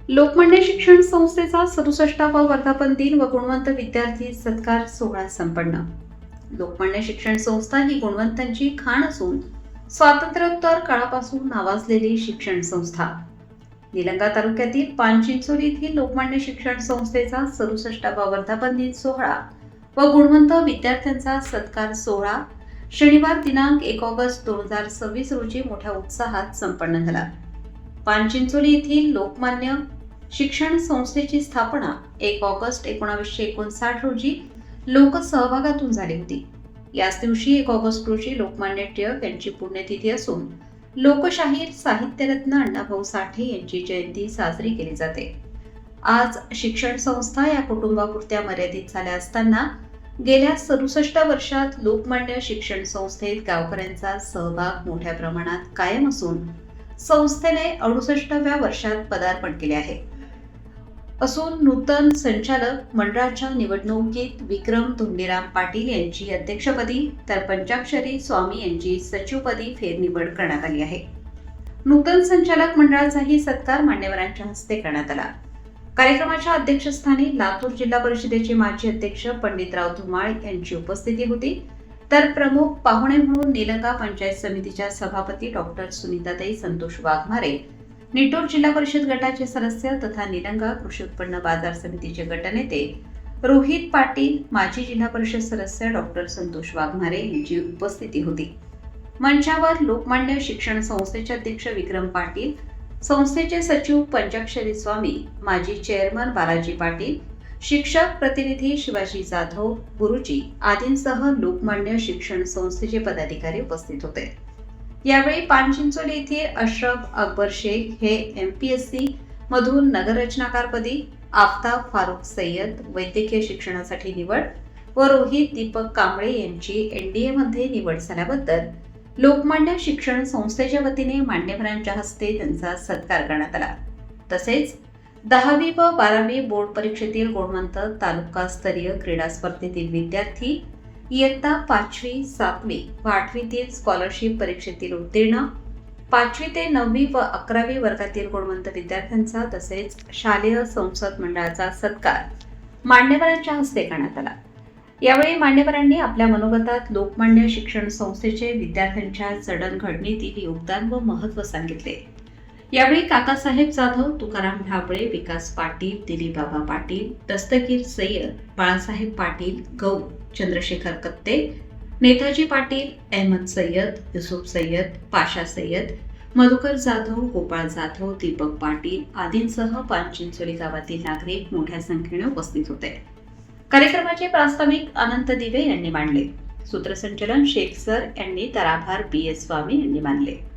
लोकमान्य शिक्षण संस्थेचा 67वा वर्धापन दिन व गुणवंत विद्यार्थी सत्कार सोहळा संपन्न. लोकमान्य शिक्षण संस्था ही गुणवंतांची खाण असून स्वातंत्र्योत्तर काळापासून नावाजलेली शिक्षण संस्था. निलंगा तालुक्यातील पानचिंचोली येथील लोकमान्य शिक्षण संस्थेचा 67वा वर्धापन दिन सोहळा व गुणवंत विद्यार्थ्यांचा सत्कार सोहळा शनिवार दिनांक 1 ऑगस्ट 2026 रोजी मोठ्या उत्साहात संपन्न झाला. पानचिंचोली येथील लोकमान्य शिक्षण संस्थेची स्थापना 1 ऑगस्ट 1959 रोजी लोकसहभागातून झाली होती. याच दिवशी 1 ऑगस्ट रोजी लोकमान्य टिळक यांची पुण्यतिथी असून लोकशाहीर साहित्यरत्न अण्णाभाऊ साठे यांची जयंती साजरी केली जाते. आज शिक्षण संस्था या कुटुंबापुरत्या मर्यादित झाल्या असताना गेल्या 67 वर्षात लोकमान्य शिक्षण संस्थेत गावकऱ्यांचा सहभाग मोठ्या प्रमाणात कायम असून संस्थेने 68व्या वर्षात पदार्पण केले आहे. नूतन संचालक मंडळाच्या निवडणुकीत विक्रम धोंडीराम पाटील यांची अध्यक्षपदी तर पंचाक्षरी स्वामी यांची सचिवपदी फेरनिवड करण्यात आली आहे. नूतन संचालक मंडळाचाही सत्कार मान्यवरांच्या हस्ते करण्यात आला. कार्यक्रमाच्या अध्यक्षस्थानी लातूर जिल्हा परिषदेचे माजी अध्यक्ष पंडितराव धुमाळ यांची उपस्थिती होती. तर प्रमुख पाहुणे म्हणून निलंगा पंचायत समितीच्या सभापती डॉक्टर सुनीताताई संतोष वाघमारे, निटोर जिल्हा परिषद गटाचे सदस्य तथा निलंगा कृषी उत्पन्न बाजार समितीचे गटनेते रोहित पाटील, माजी जिल्हा परिषद सदस्य डॉक्टर संतोष वाघमारे यांची उपस्थिती होती. मंचावर लोकमान्य शिक्षण संस्थेचे अध्यक्ष विक्रम पाटील, संस्थेचे सचिव पंचाक्षरी स्वामी, माजी चेअरमन बालाजी पाटील, शिक्षक प्रतिनिधी शिवाजी जाधव, गुरुजी आदींसह लोकमान्य शिक्षण संस्थेचे पदाधिकारी उपस्थित होते. यावेळी पानचिंचोली येथील अशरफ अकबर शेख हे MPSC मधून नगररचनाकारपदी, आफताब फारुख सय्यद वैद्यकीय शिक्षणासाठी निवड व रोहित दीपक कांबळे यांची NDA मध्ये निवड झाल्याबद्दल लोकमान्य शिक्षण संस्थेच्या वतीने मान्यवरांच्या हस्ते त्यांचा सत्कार करण्यात आला. तसेच 10वी व 12वी बोर्ड परीक्षेतील गुणवंत तालुकास्तरीय क्रीडा स्पर्धेतील विद्यार्थी, इयत्ता 5वी, 7वी व 8वीतील स्कॉलरशिप परीक्षेतील उत्तीर्ण, 5वी ते 9वी व 11वी वर्गातील गुणवंत विद्यार्थ्यांचा तसेच शालेय संसद मंडळाचा सत्कार मान्यवरांच्या हस्ते करण्यात आला. यावेळी मान्यवरांनी आपल्या मनोगतात लोकमान्य शिक्षण संस्थेचे विद्यार्थ्यांच्या जडणघडणीतील योगदान व महत्त्व सांगितले. यावेळी काकासाहेब जाधव, तुकाराम ढाबळे, विकास पाटील, दिलीपबाबा पाटील, दस्तगीर सय्यद, बाळासाहेब पाटील, गौ, चंद्रशेखर कत्ते, नेताजी पाटील, अहमद सय्यद, युसुफ सय्यद, पाशा सय्यद, मधुकर जाधव, गोपाळ जाधव, दीपक पाटील आदींसह पानचिंचोली गावातील नागरिक मोठ्या संख्येने उपस्थित होते. कार्यक्रमाचे प्रास्ताविक अनंत दिवे यांनी मांडले. सूत्रसंचलन शेख सर यांनी तर आभार BS स्वामी यांनी मानले.